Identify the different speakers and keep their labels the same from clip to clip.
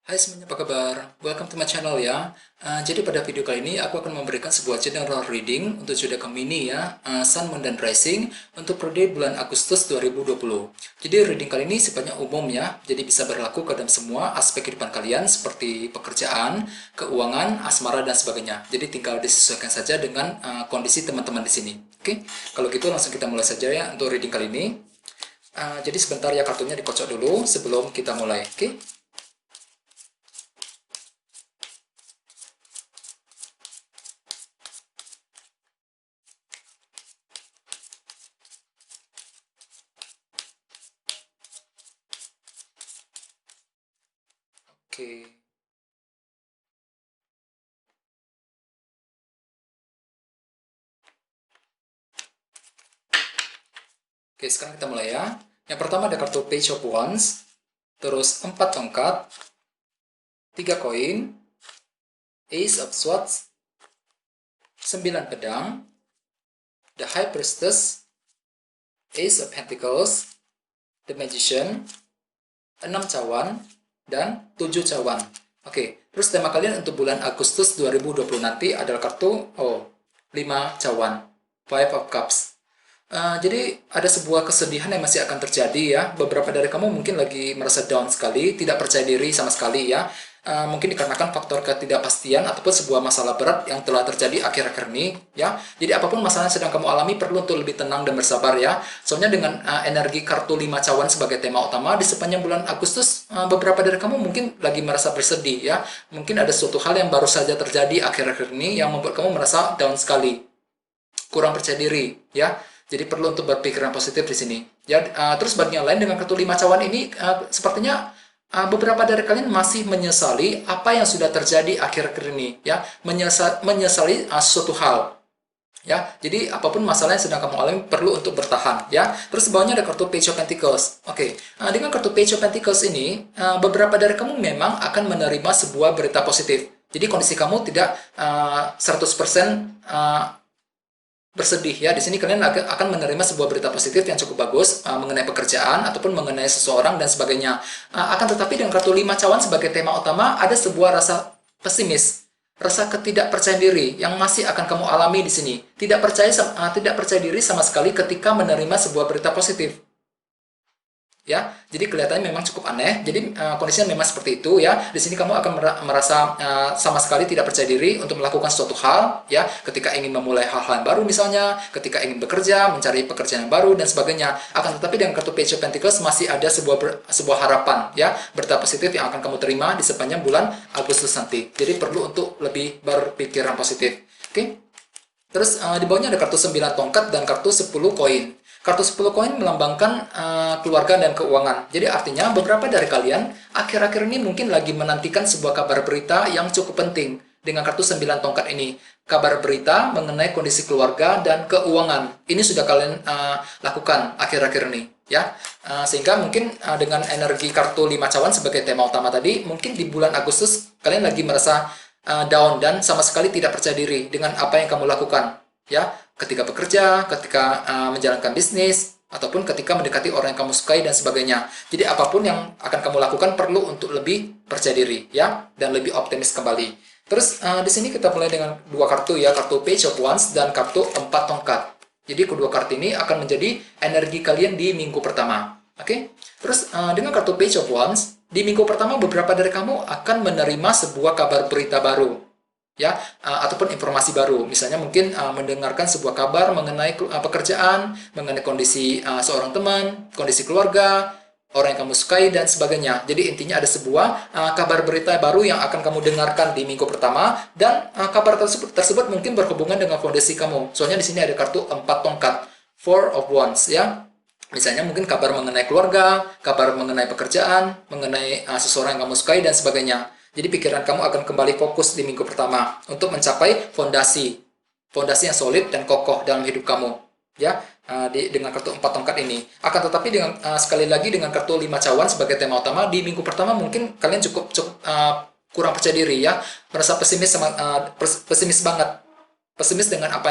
Speaker 1: Hai semuanya, apa kabar? Welcome to my channel ya. Jadi pada video kali ini aku akan memberikan sebuah general reading untuk zodiak Gemini ya, Sun, Moon, dan Rising untuk periode bulan Agustus 2020. Jadi reading kali ini sifatnya umum ya, jadi bisa berlaku ke dalam semua aspek kehidupan kalian seperti pekerjaan, keuangan, asmara, dan sebagainya. Jadi tinggal disesuaikan saja dengan kondisi teman-teman di sini. Oke, kalau gitu langsung kita mulai saja ya untuk reading kali ini. Jadi sebentar ya kartunya dikocok dulu sebelum kita mulai. Oke. Oke. Oke, sekarang kita mulai ya. Yang pertama ada kartu Page of Wands, terus 4 tongkat, 3 koin, Ace of Swords, 9 pedang, The High Priestess, Ace of Pentacles, The Magician, 6 cawan, dan 7 cawan. Oke, terus tema kalian untuk bulan Agustus 2020 nanti adalah kartu 5 cawan, Five of Cups. Jadi ada sebuah kesedihan yang masih akan terjadi ya. Beberapa dari kamu mungkin lagi merasa down sekali, tidak percaya diri sama sekali ya. Mungkin dikarenakan faktor ketidakpastian ataupun sebuah masalah berat yang telah terjadi akhir-akhir ini ya. Jadi apapun masalah yang sedang kamu alami perlu untuk lebih tenang dan bersabar ya. Soalnya dengan energi kartu 5 cawan sebagai tema utama di sepanjang bulan Agustus, beberapa dari kamu mungkin lagi merasa bersedih ya. Mungkin ada suatu hal yang baru saja terjadi akhir-akhir ini yang membuat kamu merasa down sekali, kurang percaya diri ya. Jadi perlu untuk berpikiran positif di sini. Ya, terus bagi yang lain dengan kartu 5 cawan ini sepertinya beberapa dari kalian masih menyesali apa yang sudah terjadi akhir-akhir ini ya, menyesali suatu hal. Ya, jadi apapun masalah yang sedang kamu alami perlu untuk bertahan ya. Terus bawahnya ada kartu Page of Pentacles. Oke, dengan kartu Page of Pentacles ini beberapa dari kamu memang akan menerima sebuah berita positif. Jadi kondisi kamu tidak 100% bersedih ya. Di sini kalian akan menerima sebuah berita positif yang cukup bagus mengenai pekerjaan ataupun mengenai seseorang dan sebagainya. Akan tetapi dengan kartu 5 cawan sebagai tema utama ada sebuah rasa pesimis, rasa ketidakpercayaan diri yang masih akan kamu alami di sini. Tidak percaya diri sama sekali ketika menerima sebuah berita positif. Ya, jadi kelihatannya memang cukup aneh. Jadi kondisinya memang seperti itu ya. Di sini kamu akan merasa sama sekali tidak percaya diri untuk melakukan suatu hal ya. Ketika ingin memulai hal-hal yang baru misalnya, ketika ingin bekerja, mencari pekerjaan yang baru dan sebagainya. Akan tetapi dengan kartu Page of Pentacles masih ada sebuah harapan ya, berita positif yang akan kamu terima di sepanjang bulan Agustus nanti. Jadi perlu untuk lebih berpikiran positif. Oke. Terus di bawahnya ada kartu 9 tongkat dan kartu 10 koin. Kartu 10 koin melambangkan keluarga dan keuangan. Jadi artinya beberapa dari kalian akhir-akhir ini mungkin lagi menantikan sebuah kabar berita yang cukup penting dengan kartu 9 tongkat ini. Kabar berita mengenai kondisi keluarga dan keuangan. Ini sudah kalian lakukan akhir-akhir ini ya. Sehingga mungkin dengan energi kartu 5 cawan sebagai tema utama tadi, mungkin di bulan Agustus kalian lagi merasa down dan sama sekali tidak percaya diri dengan apa yang kamu lakukan ya, ketika bekerja, ketika menjalankan bisnis, ataupun ketika mendekati orang yang kamu sukai dan sebagainya. Jadi apapun yang akan kamu lakukan perlu untuk lebih percaya diri ya, dan lebih optimis kembali. Terus di sini kita mulai dengan dua kartu ya, kartu Page of Wands dan kartu 4 tongkat. Jadi kedua kartu ini akan menjadi energi kalian di minggu pertama. Oke? Terus dengan kartu Page of Wands, di minggu pertama beberapa dari kamu akan menerima sebuah kabar berita baru ya, ataupun informasi baru. Misalnya mungkin mendengarkan sebuah kabar mengenai pekerjaan, mengenai kondisi seorang teman, kondisi keluarga, orang yang kamu sukai dan sebagainya. Jadi intinya ada sebuah kabar berita baru yang akan kamu dengarkan di minggu pertama, dan kabar tersebut mungkin berhubungan dengan kondisi kamu. Soalnya di sini ada kartu 4 tongkat, Four of Wands ya. Misalnya mungkin kabar mengenai keluarga, kabar mengenai pekerjaan, mengenai seseorang yang kamu sukai dan sebagainya. Jadi pikiran kamu akan kembali fokus di minggu pertama untuk mencapai fondasi yang solid dan kokoh dalam hidup kamu ya, dengan kartu 4 tongkat ini. Akan tetapi dengan sekali lagi dengan kartu 5 cawan sebagai tema utama di minggu pertama mungkin kalian cukup kurang percaya diri ya, merasa pesimis banget pesimis dengan apa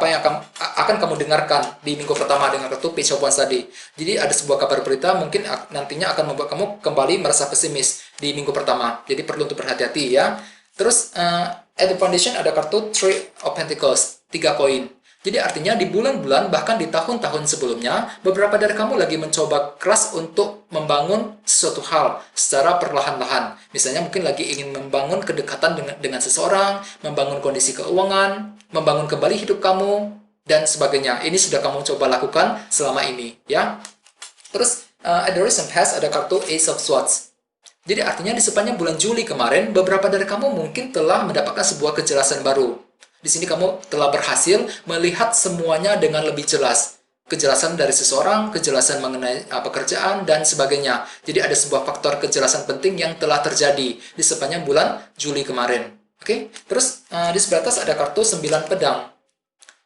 Speaker 1: yang akan kamu dengarkan di minggu pertama dengan kartu Page of Wands tadi. Jadi ada sebuah kabar berita mungkin nantinya akan membuat kamu kembali merasa pesimis di minggu pertama. Jadi perlu untuk berhati-hati ya. Terus at the foundation ada kartu Three of Pentacles, 3 koin. Jadi artinya di bulan-bulan bahkan di tahun-tahun sebelumnya, beberapa dari kamu lagi mencoba keras untuk membangun sesuatu hal secara perlahan-lahan. Misalnya mungkin lagi ingin membangun kedekatan dengan seseorang, membangun kondisi keuangan, membangun kembali hidup kamu, dan sebagainya. Ini sudah kamu coba lakukan selama ini, ya. Terus at the recent past ada kartu Ace of Swords. Jadi artinya di sepanjang bulan Juli kemarin, beberapa dari kamu mungkin telah mendapatkan sebuah kejelasan baru. Di sini kamu telah berhasil melihat semuanya dengan lebih jelas. Kejelasan dari seseorang, kejelasan mengenai pekerjaan, dan sebagainya. Jadi ada sebuah faktor kejelasan penting yang telah terjadi di sepanjang bulan Juli kemarin. Oke, terus di sebelah atas ada kartu 9 pedang.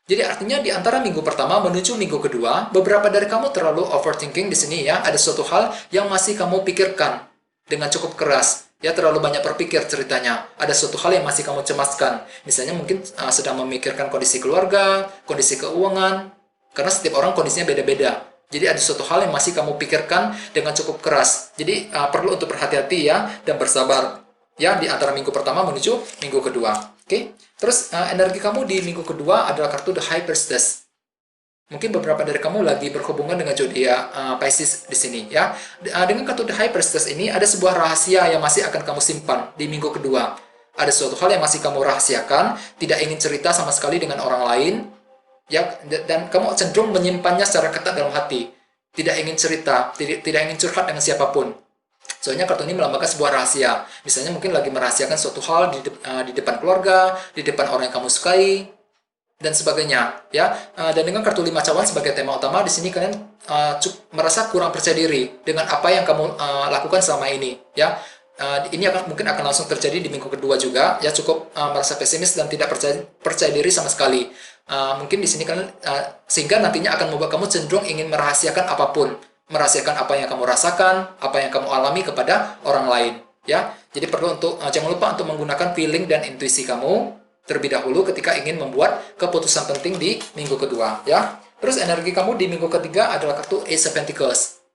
Speaker 1: Jadi artinya di antara minggu pertama menuju minggu kedua, beberapa dari kamu terlalu overthinking di sini ya. Ada suatu hal yang masih kamu pikirkan dengan cukup keras. Ya, terlalu banyak berpikir ceritanya. Ada suatu hal yang masih kamu cemaskan. Misalnya mungkin sedang memikirkan kondisi keluarga, kondisi keuangan. Karena setiap orang kondisinya beda-beda. Jadi ada suatu hal yang masih kamu pikirkan dengan cukup keras. Jadi perlu untuk berhati-hati ya, dan bersabar. Ya, di antara minggu pertama menuju minggu kedua. Oke. Terus energi kamu di minggu kedua adalah kartu The High Priestess. Mungkin beberapa dari kamu lagi berhubungan dengan zodiak Pisces di sini ya. Dengan kartu The High Priestess ini ada sebuah rahasia yang masih akan kamu simpan di minggu kedua. Ada suatu hal yang masih kamu rahasiakan, tidak ingin cerita sama sekali dengan orang lain, ya, dan kamu cenderung menyimpannya secara ketat dalam hati. Tidak ingin cerita, tidak ingin curhat dengan siapapun. Soalnya kartu ini melambangkan sebuah rahasia. Misalnya mungkin lagi merahasiakan suatu hal di depan keluarga, di depan orang yang kamu sukai, dan sebagainya ya. Dan dengan kartu 5 cawan sebagai tema utama di sini kalian merasa kurang percaya diri dengan apa yang kamu lakukan selama ini ya. Ini mungkin akan langsung terjadi di minggu kedua juga ya, cukup merasa pesimis dan tidak percaya diri sama sekali. Mungkin di sini kalian sehingga nantinya akan membuat kamu cenderung ingin merahasiakan apapun, merahasiakan apa yang kamu rasakan, apa yang kamu alami kepada orang lain ya. Jadi perlu untuk jangan lupa untuk menggunakan feeling dan intuisi kamu terlebih dahulu ketika ingin membuat keputusan penting di minggu kedua ya. Terus energi kamu di minggu ketiga adalah kartu Ace of Pentacles.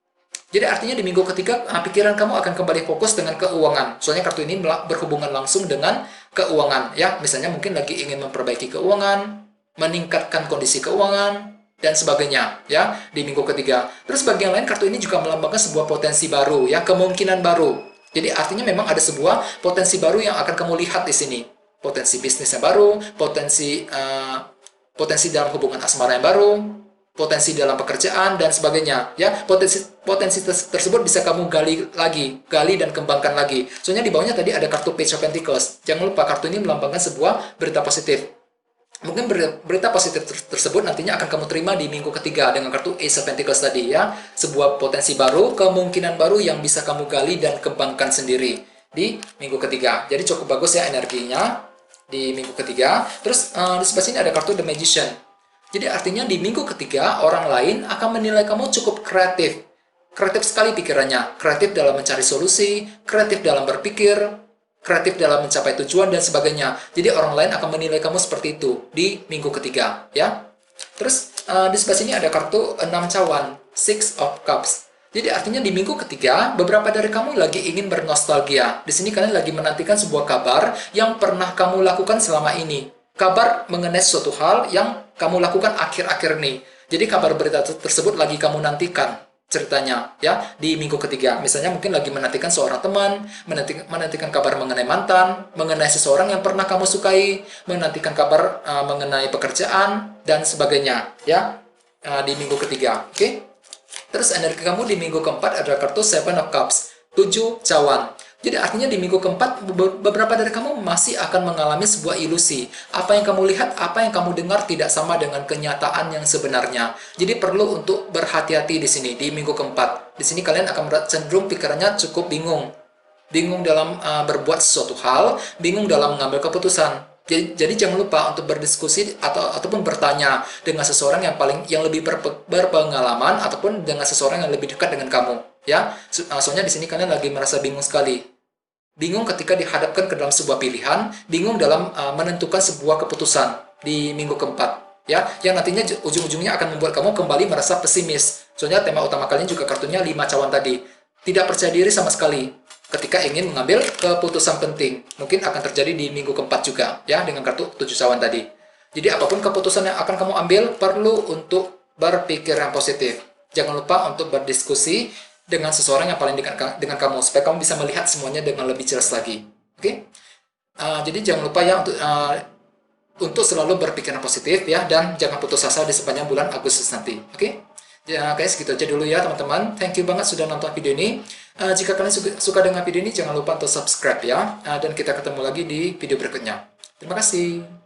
Speaker 1: Jadi artinya di minggu ketiga pikiran kamu akan kembali fokus dengan keuangan. Soalnya kartu ini berhubungan langsung dengan keuangan ya. Misalnya mungkin lagi ingin memperbaiki keuangan, meningkatkan kondisi keuangan, dan sebagainya ya di minggu ketiga. Terus bagi yang lain kartu ini juga melambangkan sebuah potensi baru ya, kemungkinan baru. Jadi artinya memang ada sebuah potensi baru yang akan kamu lihat di sini. Potensi bisnis yang baru, potensi dalam hubungan asmara yang baru, potensi dalam pekerjaan, dan sebagainya. Ya, potensi tersebut bisa kamu gali dan kembangkan lagi. Soalnya di bawahnya tadi ada kartu Page of Pentacles. Jangan lupa kartu ini melambangkan sebuah berita positif. Mungkin berita positif tersebut nantinya akan kamu terima di minggu ketiga dengan kartu Ace of Pentacles tadi ya. Sebuah potensi baru, kemungkinan baru yang bisa kamu gali dan kembangkan sendiri di minggu ketiga. Jadi cukup bagus ya energinya di minggu ketiga. Terus di sebelah sini ada kartu The Magician. Jadi artinya di minggu ketiga orang lain akan menilai kamu cukup kreatif. Kreatif sekali pikirannya. Kreatif dalam mencari solusi, kreatif dalam berpikir, kreatif dalam mencapai tujuan, dan sebagainya. Jadi orang lain akan menilai kamu seperti itu di minggu ketiga ya. Terus di sebelah sini ada kartu 6 cawan, Six of Cups. Jadi artinya di minggu ketiga, beberapa dari kamu lagi ingin bernostalgia. Di sini kalian lagi menantikan sebuah kabar yang pernah kamu lakukan selama ini. Kabar mengenai suatu hal yang kamu lakukan akhir-akhir ini. Jadi kabar berita tersebut lagi kamu nantikan ceritanya ya di minggu ketiga. Misalnya mungkin lagi menantikan seorang teman, menantikan kabar mengenai mantan, mengenai seseorang yang pernah kamu sukai, menantikan kabar mengenai pekerjaan, dan sebagainya ya di minggu ketiga. Oke? Terus energi kamu di minggu keempat adalah kartu Seven of Cups, 7 cawan. Jadi artinya di minggu keempat, beberapa dari kamu masih akan mengalami sebuah ilusi. Apa yang kamu lihat, apa yang kamu dengar tidak sama dengan kenyataan yang sebenarnya. Jadi perlu untuk berhati-hati di sini, di minggu keempat. Di sini kalian akan cenderung pikirannya cukup bingung. Bingung dalam berbuat sesuatu hal, bingung dalam mengambil keputusan. Jadi jangan lupa untuk berdiskusi ataupun bertanya dengan seseorang yang lebih berpengalaman, ataupun dengan seseorang yang lebih dekat dengan kamu ya. Soalnya di sini kalian lagi merasa bingung sekali. Bingung ketika dihadapkan ke dalam sebuah pilihan, bingung dalam menentukan sebuah keputusan. di minggu keempat, ya, yang nantinya ujung-ujungnya akan membuat kamu kembali merasa pesimis. Soalnya tema utama kalian juga kartunya 5 cawan tadi. Tidak percaya diri sama sekali ketika ingin mengambil keputusan penting. Mungkin akan terjadi di minggu keempat juga, ya, dengan kartu 7 cawan tadi. Jadi apapun keputusan yang akan kamu ambil, perlu untuk berpikir yang positif. Jangan lupa untuk berdiskusi dengan seseorang yang paling dekat dengan kamu, supaya kamu bisa melihat semuanya dengan lebih jelas lagi. Oke? Jadi jangan lupa ya untuk selalu berpikiran positif ya, dan jangan putus asa di sepanjang bulan Agustus nanti. Oke? Ya guys, gitu aja dulu ya teman-teman. Thank you banget sudah nonton video ini. Jika kalian suka dengan video ini, jangan lupa untuk subscribe ya. Dan kita ketemu lagi di video berikutnya. Terima kasih.